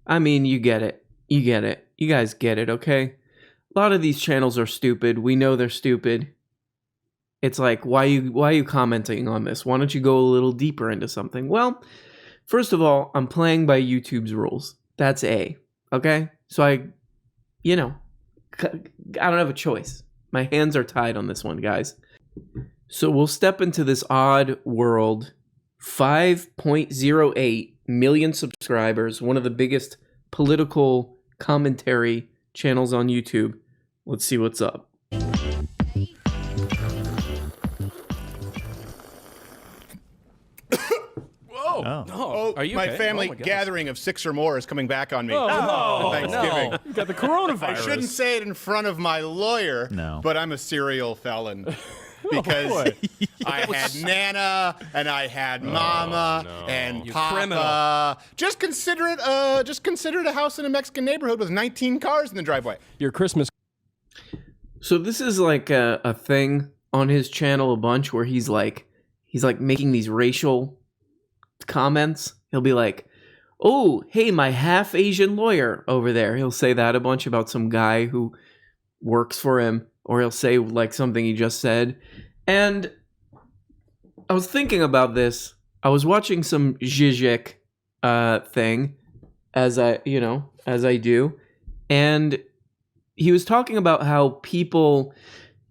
I mean, you get it. You get it. You guys get it, okay? A lot of these channels are stupid. We know they're stupid. It's like, why are you commenting on this? Why don't you go a little deeper into something? Well, first of all, I'm playing by YouTube's rules. That's A. Okay? So I don't have a choice. My hands are tied on this one, guys. So we'll step into this odd world. 5.08 million subscribers, one of the biggest political commentary channels on YouTube. Let's see what's up. Oh, are you my okay? family Oh my gosh. gathering of 6 or more is coming back on me. Oh, no. Thanksgiving. No. You got the coronavirus. I shouldn't say it in front of my lawyer, but I'm a serial felon. Because I had Nana and I had Mama and Papa. Criminal. Just consider it a house in a Mexican neighborhood with 19 cars in the driveway. Your Christmas. So this is like a thing on his channel a bunch where he's like making these racial comments. He'll be like, "Oh, hey, my half Asian lawyer over there." He'll say that a bunch about some guy who works for him, or he'll say like something he just said. And I was thinking about this. I was watching some Zizek thing as I do, and he was talking about how people,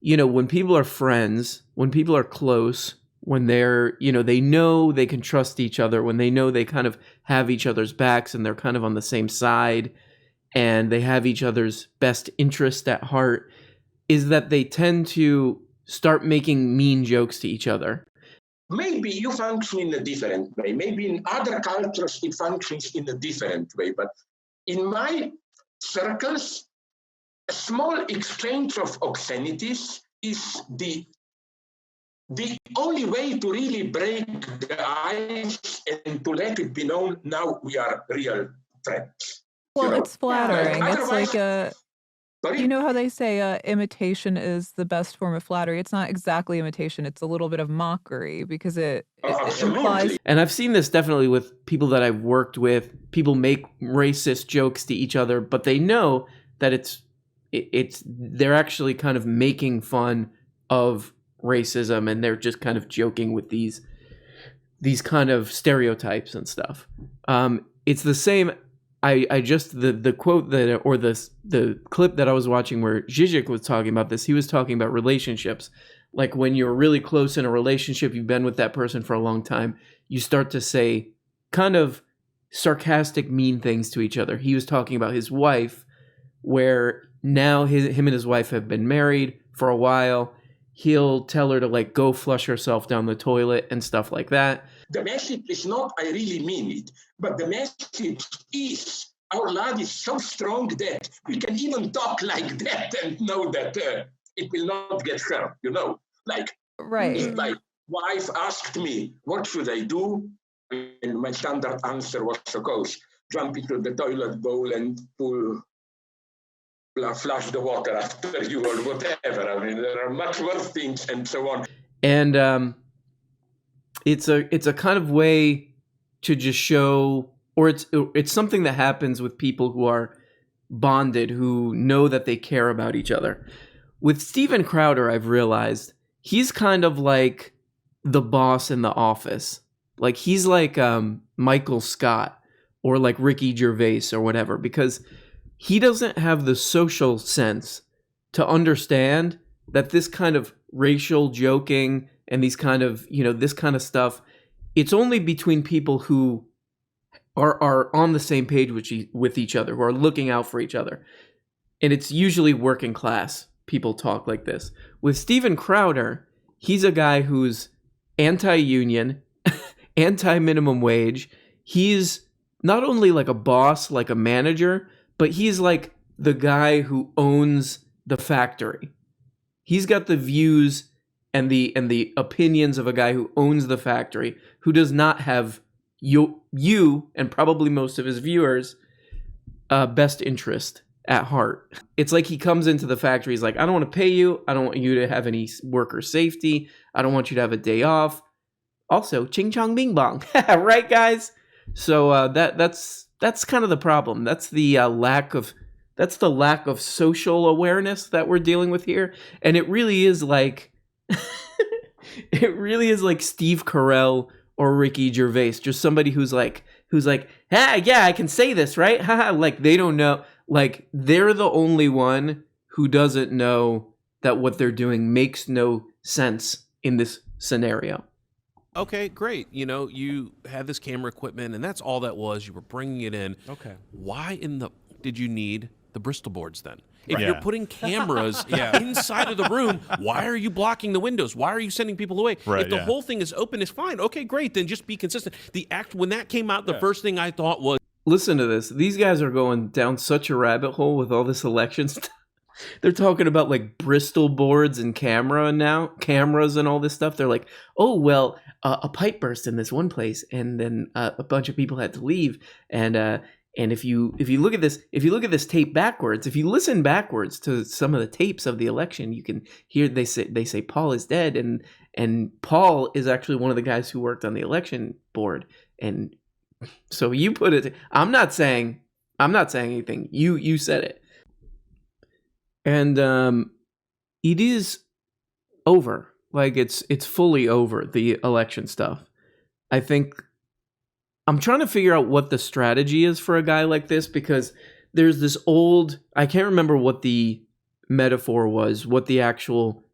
when people are friends, when people are close, when they're, they know they can trust each other, when they know they kind of have each other's backs and they're kind of on the same side and they have each other's best interest at heart, is that they tend to start making mean jokes to each other. Maybe you function in a different way. Maybe in other cultures it functions in a different way. But in my circles, a small exchange of obscenities is the only way to really break the ice and to let it be known now we are real friends. Well, it's flattering. It's like Sorry? you know how they say imitation is the best form of flattery? It's not exactly imitation. It's a little bit of mockery because it implies... And I've seen this definitely with people that I've worked with. People make racist jokes to each other, but they know that they're actually kind of making fun of racism, and they're just kind of joking with these kind of stereotypes and stuff. It's the same. I just the quote that, or the clip that I was watching where Zizek was talking about this. He was talking about relationships. Like when you're really close in a relationship, you've been with that person for a long time, you start to say kind of sarcastic, mean things to each other. He was talking about his wife, where now him and his wife have been married for a while. He'll tell her to like go flush herself down the toilet and stuff like that. The message is not, I really mean it, but the message is, our love is so strong that we can even talk like that and know that it will not get hurt, Like, Right. if my wife asked me, what should I do? And my standard answer was, of course, jump into the toilet bowl and flush the water after you or whatever. I mean, there are much worse things and so on. And it's a kind of way to just show, or it's something that happens with people who are bonded, who know that they care about each other. With Steven Crowder, I've realized he's kind of like the boss in the office. Like he's like Michael Scott or like Ricky Gervais or whatever, because he doesn't have the social sense to understand that this kind of racial joking and these kind of, this kind of stuff, it's only between people who are on the same page with each other, who are looking out for each other. And it's usually working class people talk like this. With Steven Crowder, he's a guy who's anti-union, anti-minimum wage. He's not only like a boss, like a manager, but he's like the guy who owns the factory. He's got the views and the opinions of a guy who owns the factory, who does not have you and probably most of his viewers' best interest at heart. It's like he comes into the factory, he's like, I don't want to pay you. I don't want you to have any worker safety. I don't want you to have a day off. Also, ching chong bing bong. Right, guys? So that's that's kind of the problem. That's the lack of social awareness that we're dealing with here. And it really is like Steve Carell or Ricky Gervais, just somebody who's like, hey, yeah, I can say this, right? Haha, like they don't know, like they're the only one who doesn't know that what they're doing makes no sense in this scenario. Okay, great. You had this camera equipment, and that's all that was. You were bringing it in. Okay. Why did you need the Bristol boards then? If Right. you're putting cameras inside of the room, why are you blocking the windows? Why are you sending people away? Right, if the whole thing is open, it's fine. Okay, great. Then just be consistent. When that came out, the first thing I thought was, listen to this. These guys are going down such a rabbit hole with all this election stuff. They're talking about like Bristol boards and cameras and all this stuff. They're like, oh, well, a pipe burst in this one place, and then a bunch of people had to leave. And if you look at this tape backwards, if you listen backwards to some of the tapes of the election, you can hear they say Paul is dead, and Paul is actually one of the guys who worked on the election board. And so you put it. I'm not saying anything. You said it. And it is over. Like it's fully over, the election stuff. I think I'm trying to figure out what the strategy is for a guy like this, because there's this I can't remember what the metaphor was, what the actual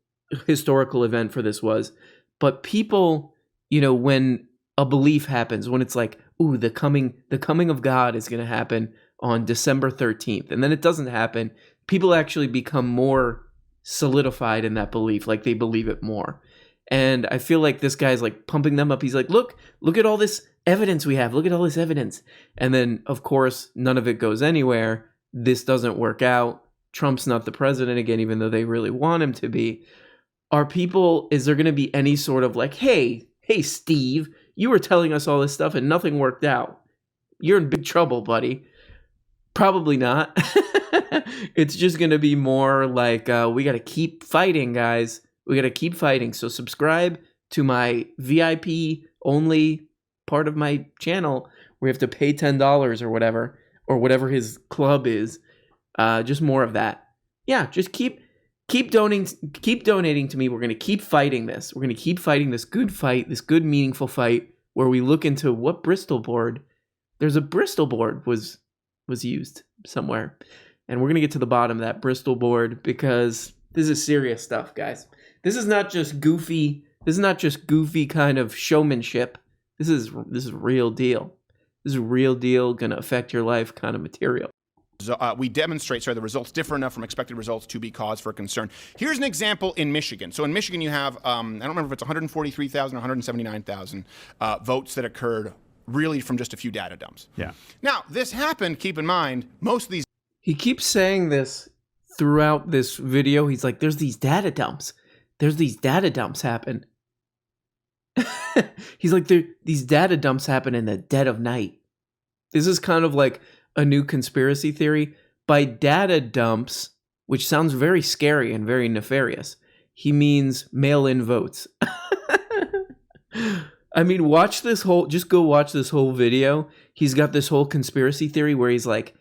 historical event for this was, but people, when a belief happens, when it's like, ooh, the coming of God is going to happen on December 13th, and then it doesn't happen, people actually become more solidified in that belief, like they believe it more. And I feel like this guy's like pumping them up. He's like, look at all this evidence we have. Look at all this evidence. And then, of course, none of it goes anywhere. This doesn't work out. Trump's not the president again, even though they really want him to be. Is there going to be any sort of like, hey, Steve, you were telling us all this stuff and nothing worked out. You're in big trouble, buddy. Probably not. It's just going to be more like, we got to keep fighting, guys. We got to keep fighting. So subscribe to my VIP only part of my channel where you have to pay $10 or whatever his club is. Just more of that. Yeah, just keep donating to me. We're going to keep fighting this. We're going to keep fighting this good fight, this good meaningful fight where we look into what Bristol board. There's a Bristol board was used somewhere. And we're going to get to the bottom of that Bristol board, because this is serious stuff, guys. This is not just goofy kind of showmanship. This is real deal. This is real deal, going to affect your life kind of material. We demonstrate, the results differ enough from expected results to be cause for concern. Here's an example in Michigan. So in Michigan, you have, I don't remember if it's 143,000 or 179,000 votes that occurred really from just a few data dumps. Yeah. Now, this happened, keep in mind, most of these... He keeps saying this throughout this video. He's like, there's these data dumps. There's these data dumps happen. He's like, these data dumps happen in the dead of night. This is kind of like a new conspiracy theory. By data dumps, which sounds very scary and very nefarious, he means mail-in votes. I mean, just go watch this whole video. He's got this whole conspiracy theory where he's like,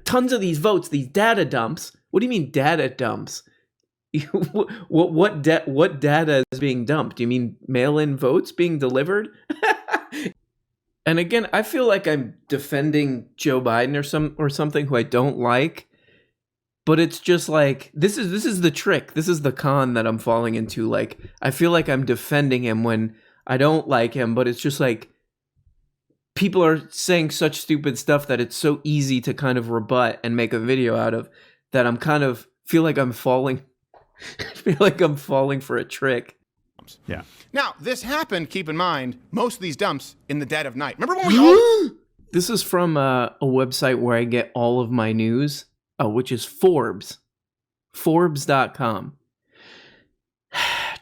tons of these votes, these data dumps. What do you mean data dumps? What data is being dumped? Do you mean mail-in votes being delivered? And again, I feel like I'm defending Joe Biden or something who I don't like, but it's just like this is the trick. This is the con that I'm falling into. Like, I feel like I'm defending him when I don't like him, but it's just like people are saying such stupid stuff that it's so easy to kind of rebut and make a video out of that I'm kind of feel like I'm falling for a trick. Yeah. Now, this happened, keep in mind, most of these dumps in the dead of night. Remember when we all... This is from a website where I get all of my news, which is Forbes. Forbes.com.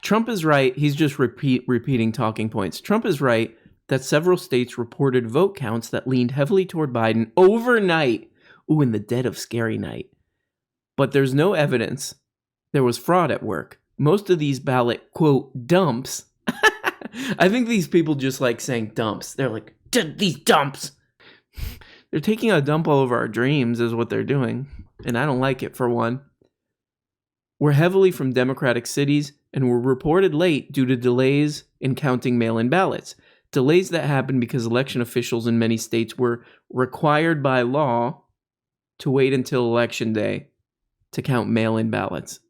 Trump is right. He's just repeating talking points. Trump is right that several states reported vote counts that leaned heavily toward Biden overnight. Ooh, in the dead of scary night. But there's no evidence there was fraud at work. Most of these ballot, quote, dumps. I think these people just like saying dumps. They're like, these dumps. They're taking a dump all over our dreams is what they're doing. And I don't like it, for one. We're heavily from Democratic cities and were reported late due to delays in counting mail-in ballots. Delays that happened because election officials in many states were required by law to wait until Election Day to count mail-in ballots.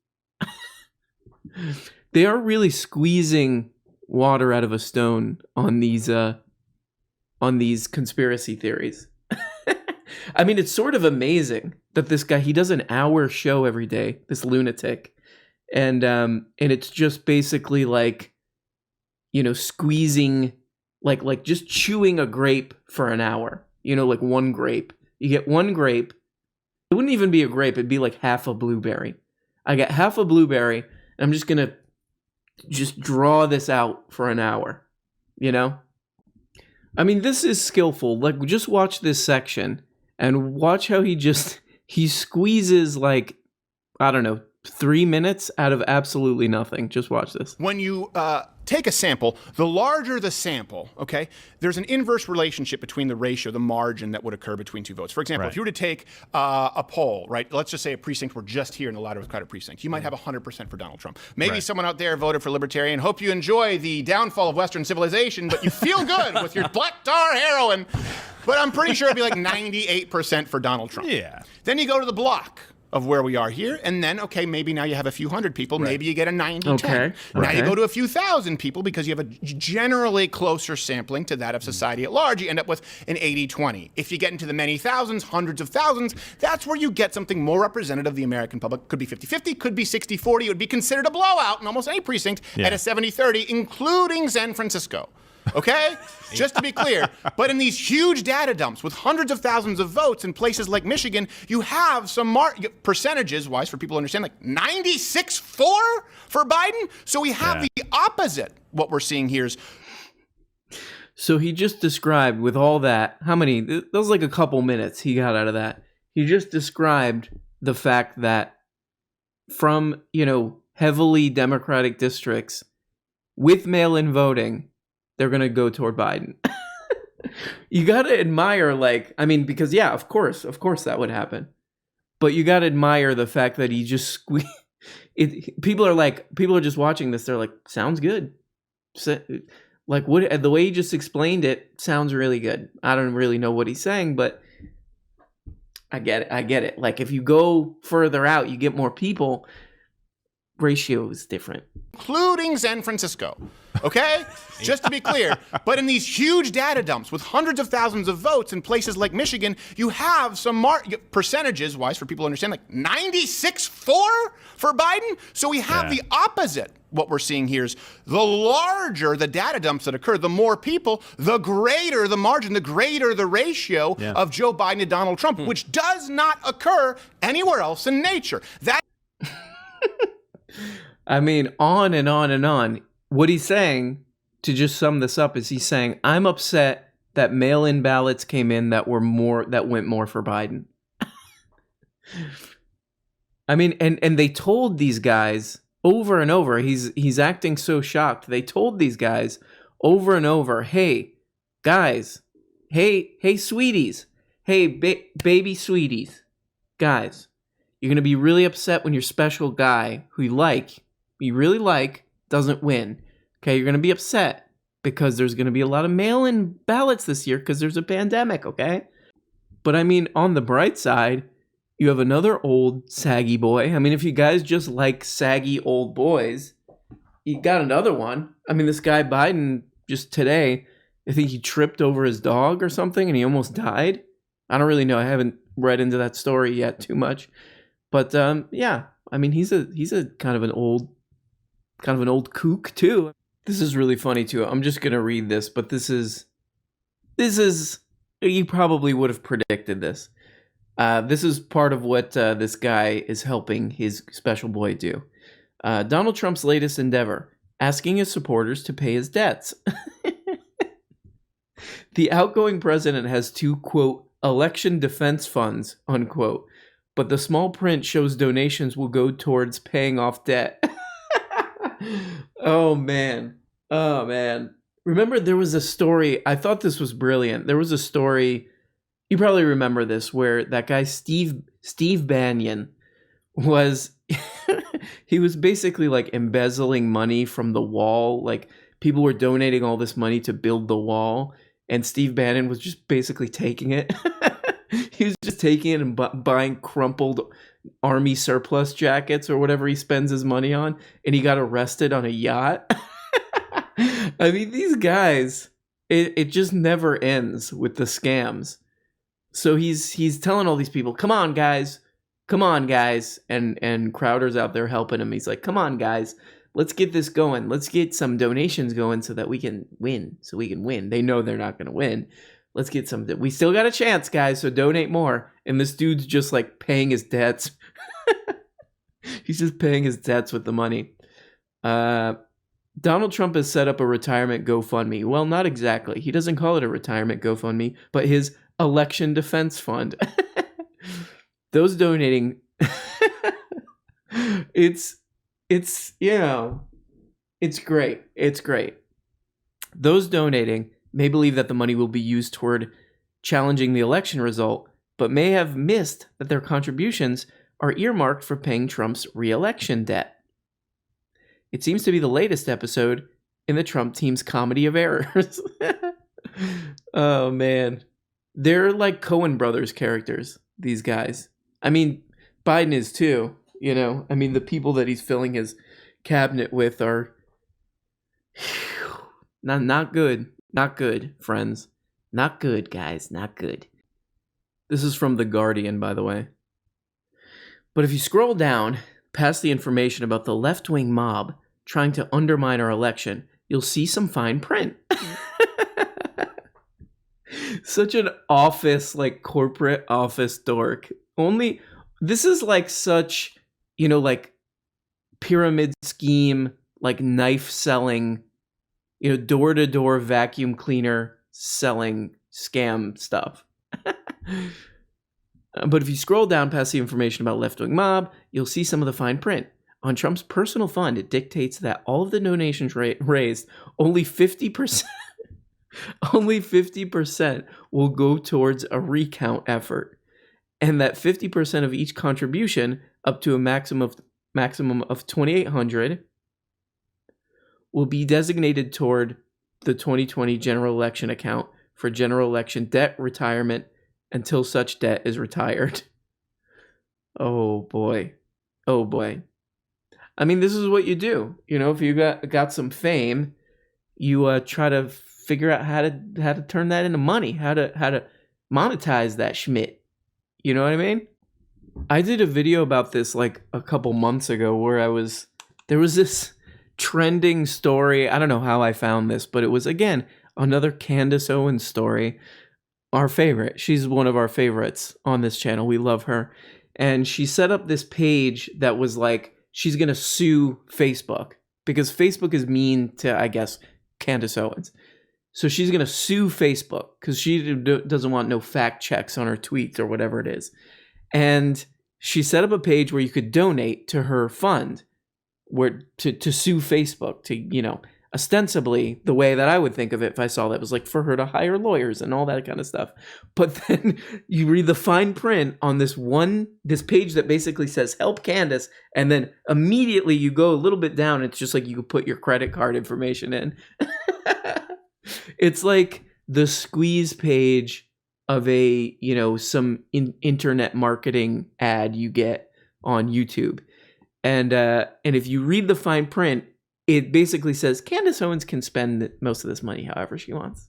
They are really squeezing water out of a stone on these conspiracy theories. I mean, it's sort of amazing that this guy, he does an hour show every day, this lunatic. And it's just basically like, you know, squeezing, like just chewing a grape for an hour, you know, like one grape. You get one grape. It wouldn't even be a grape. It'd be like half a blueberry. I got half a blueberry and I'm just going to just draw this out for an hour, you know? I mean, this is skillful. Like, just watch this section and watch how he squeezes, like, I don't know, 3 minutes out of absolutely nothing. Just watch this. When you take a sample, the larger the sample, okay, there's an inverse relationship between the ratio, the margin that would occur between two votes. For example, if you were to take a poll, right, let's just say a precinct, we're just here in the Ladder Carter precinct, you might have 100% for Donald Trump. Maybe someone out there voted for Libertarian. Hope you enjoy the downfall of Western civilization, but you feel good with your black tar heroin. But I'm pretty sure it'd be like 98% for Donald Trump. Yeah. Then you go to the block of where we are here, and then, okay, maybe now you have a few hundred people, maybe you get a 90-10. Okay. Now you go to a few thousand people because you have a generally closer sampling to that of society at large. You end up with an 80-20. If you get into the many thousands, hundreds of thousands, that's where you get something more representative of the American public. Could be 50-50, could be 60-40. It would be considered a blowout in almost any precinct at a 70-30, including San Francisco. Okay? Just to be clear. But in these huge data dumps with hundreds of thousands of votes in places like Michigan, you have some percentages-wise, for people to understand, like 96-4 for Biden. So we have the opposite. What we're seeing here is... So he just described, with all that, how many? That was like a couple minutes he got out of that. He just described the fact that from, you know, heavily Democratic districts with mail-in voting, they're going to go toward Biden. You got to admire, like, I mean, because, yeah, of course that would happen. But you got to admire the fact that he just squeezed. People are just watching this. They're like, sounds good. Like, what, the way he just explained it sounds really good. I don't really know what he's saying, but I get it. Like, if you go further out, you get more people. Ratio is different. Including San Francisco. Okay? Just to be clear. But in these huge data dumps with hundreds of thousands of votes in places like Michigan, you have some percentages-wise, for people to understand, like 96-4 for Biden. So we have the opposite. What we're seeing here is the larger the data dumps that occur, the more people, the greater the margin, the greater the ratio of Joe Biden to Donald Trump, which does not occur anywhere else in nature. That I mean, on and on and on. What he's saying, to just sum this up, is he's saying, I'm upset that mail-in ballots came in that went more for Biden. I mean, and they told these guys over and over, he's acting so shocked. They told these guys over and over, hey, guys, hey, sweeties, hey, baby sweeties, guys, you're going to be really upset when your special guy who you really like, doesn't win. Okay, you're going to be upset because there's going to be a lot of mail-in ballots this year because there's a pandemic, okay? But I mean, on the bright side, you have another old saggy boy. I mean, if you guys just like saggy old boys, you got another one. I mean, this guy Biden, just today, I think he tripped over his dog or something and he almost died. I don't really know. I haven't read into that story yet too much. But yeah, I mean, he's a kind of an old kook too. This is really funny too. I'm just gonna read this, but this is you probably would have predicted this. This is part of what this guy is helping his special boy do. Donald Trump's latest endeavor, asking his supporters to pay his debts. The outgoing president has two, quote, election defense funds, unquote, but the small print shows donations will go towards paying off debt. Oh, man. Remember, there was a story. I thought this was brilliant. There was a story, You probably remember this, where that guy Steve Bannon was he was basically like embezzling money from the wall. Like people were donating all this money to build the wall, and Steve Bannon was just basically taking it. He was just taking it and buying crumpled army surplus jackets or whatever he spends his money on, and he got arrested on a yacht. I mean, these guys, it just never ends with the scams. So he's telling all these people, come on guys, and Crowder's out there helping him. He's like, come on guys, let's get this going, let's get some donations going so that we can win. They know they're not going to win. Let's get some, we still got a chance guys, so donate more. And this dude's just like paying his debts. He's just paying his debts with the money. Donald Trump has set up a retirement GoFundMe. Well, not exactly. He doesn't call it a retirement GoFundMe, but his election defense fund. Those donating, it's great. It's great. Those donating may believe that the money will be used toward challenging the election result, but may have missed that their contributions are earmarked for paying Trump's re-election debt. It seems to be the latest episode in the Trump team's comedy of errors. Oh, man. They're like Coen Brothers characters, these guys. I mean, Biden is too, you know. I mean, the people that he's filling his cabinet with are not good. Not good, friends. Not good, guys. Not good. This is from The Guardian, by the way. But if you scroll down past the information about the left-wing mob trying to undermine our election, you'll see some fine print. Such an office, like corporate office dork. Only, this is like such, you know, like pyramid scheme, like knife selling, you know, door-to-door vacuum cleaner selling scam stuff. But if you scroll down past the information about left-wing mob, you'll see some of the fine print. On Trump's personal fund, it dictates that all of the donations raised, only 50%, only 50% will go towards a recount effort, and that 50% of each contribution, up to a maximum of $2,800, will be designated toward the 2020 general election account for general election debt retirement until such debt is retired. Oh boy. Oh boy. I mean, this is what you do. You know, if you got some fame, you try to figure out how to turn that into money, how to monetize that schmidt. You know what I mean? I did a video about this like a couple months ago where there was this trending story. I don't know how I found this, but it was, again, another Candace Owens story. Our favorite. She's one of our favorites on this channel. We love her. And she set up this page that was like, she's going to sue Facebook because Facebook is mean to, I guess, Candace Owens. So she's going to sue Facebook because she doesn't want no fact checks on her tweets or whatever it is. And she set up a page where you could donate to her fund where to sue Facebook, to, you know, ostensibly the way that I would think of it if I saw that was like for her to hire lawyers and all that kind of stuff. But then you read the fine print on this page that basically says help Candace, and then immediately you go a little bit down, it's just like you could put your credit card information in. It's like the squeeze page of a, you know, some internet marketing ad you get on YouTube. And if you read the fine print, it basically says Candace Owens can spend most of this money however she wants.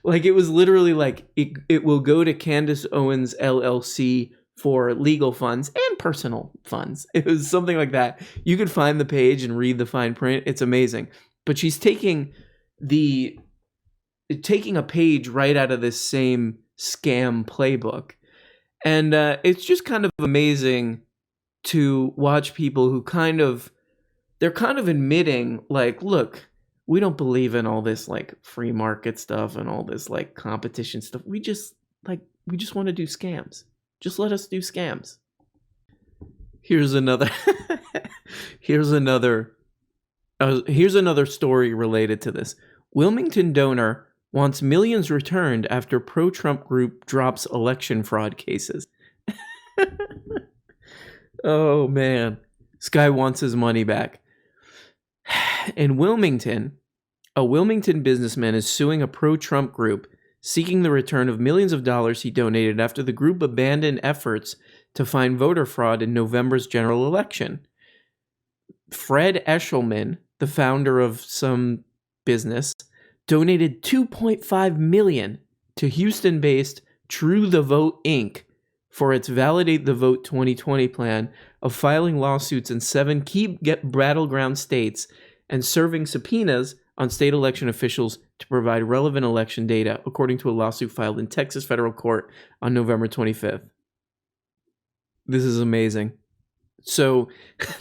Like, it was literally like, it will go to Candace Owens LLC for legal funds and personal funds. It was something like that. You could find the page and read the fine print. It's amazing. But she's taking a page right out of this same scam playbook. And it's just kind of amazing to watch people who they're kind of admitting, like, look, we don't believe in all this like free market stuff and all this like competition stuff. We just want to do scams. Just let us do scams. Here's another story related to this. Wilmington donor wants millions returned after pro-Trump group drops election fraud cases. Oh, man. This guy wants his money back. In Wilmington, a Wilmington businessman is suing a pro-Trump group seeking the return of millions of dollars he donated after the group abandoned efforts to find voter fraud in November's general election. Fred Eshelman, the founder of some business, donated $2.5 million to Houston-based True the Vote Inc. for its Validate the Vote 2020 plan of filing lawsuits in 7 key battleground states and serving subpoenas on state election officials to provide relevant election data, according to a lawsuit filed in Texas federal court on November 25th. This is amazing. So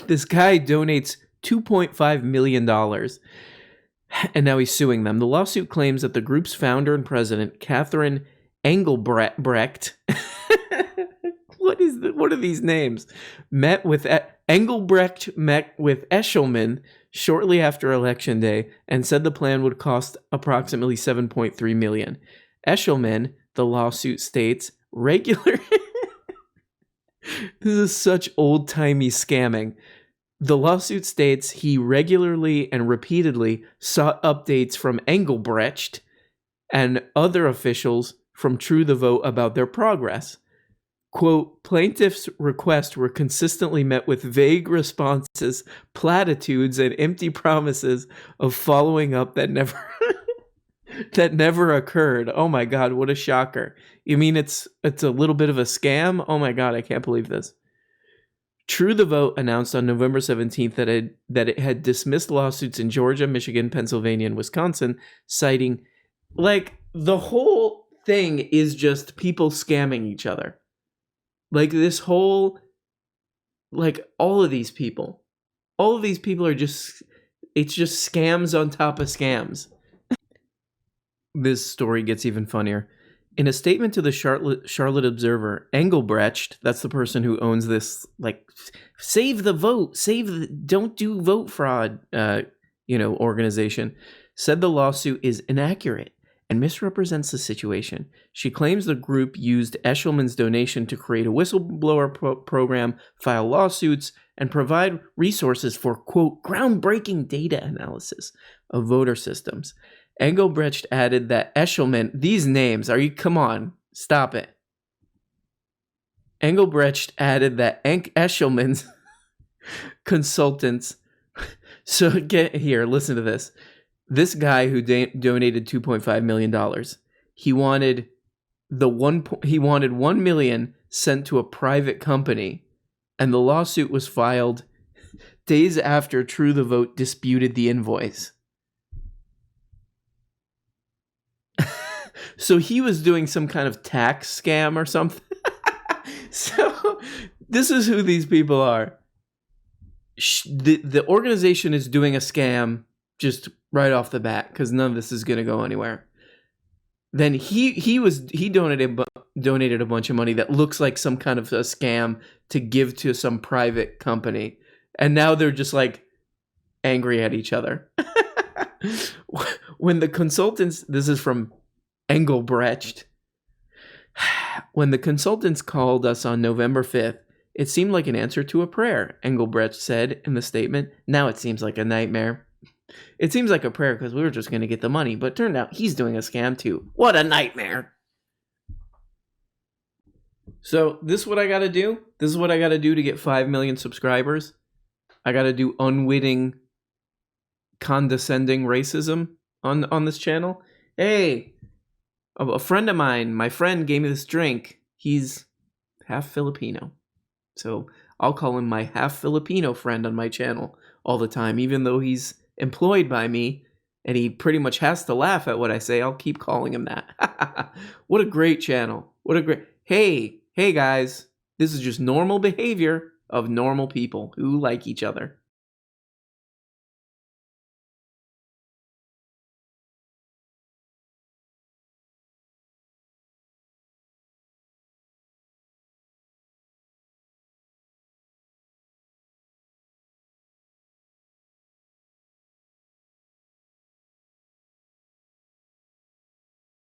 this guy donates $2.5 million, and now he's suing them. The lawsuit claims that the group's founder and president, Catherine Engelbrecht, what are these names? Engelbrecht met with Eshelman shortly after Election Day and said the plan would cost approximately $7.3 million. Eshelman, the lawsuit states, this is such old-timey scamming. The lawsuit states he regularly and repeatedly sought updates from Engelbrecht and other officials from True the Vote about their progress. Quote, plaintiffs' requests were consistently met with vague responses, platitudes, and empty promises of following up that never that never occurred. Oh my God, what a shocker. You mean it's a little bit of a scam? Oh my God, I can't believe this. True the Vote announced on November 17th that it had dismissed lawsuits in Georgia, Michigan, Pennsylvania, and Wisconsin, citing, like, the whole thing is just people scamming each other. Like, this whole, like, all of these people are just, it's just scams on top of scams. This story gets even funnier. In a statement to the Charlotte Observer, Engelbrecht, that's the person who owns this, like, save the vote, don't do vote fraud, organization, said the lawsuit is inaccurate and misrepresents the situation. She claims the group used Eshelman's donation to create a whistleblower program, file lawsuits, and provide resources for, quote, groundbreaking data analysis of voter systems. Engelbrecht added that Eshelman, these names, come on, stop it. Engelbrecht added that Eshelman's consultants, so get here, listen to this. This guy who donated $2.5 million, he wanted $1 million sent to a private company, and the lawsuit was filed days after True the Vote disputed the invoice. So he was doing some kind of tax scam or something. So this is who these people are. The organization is doing a scam just right off the bat because none of this is going to go anywhere. Then he donated a bunch of money that looks like some kind of a scam to give to some private company, and now they're just like angry at each other. When the consultants, this is from Engelbrecht, when the consultants called us on November 5th, it seemed like an answer to a prayer, Engelbrecht said in the statement. Now it seems like a nightmare. It seems like a prayer because we were just going to get the money, but turned out he's doing a scam too. What a nightmare. So this is what I got to do. This is what I got to do to get 5 million subscribers. I got to do unwitting, condescending racism on this channel. Hey, a friend of mine, my friend gave me this drink. He's half Filipino. So I'll call him my half Filipino friend on my channel all the time, even though he's employed by me and he pretty much has to laugh at what I say. I'll keep calling him that. What a great channel. Hey guys, this is just normal behavior of normal people who like each other.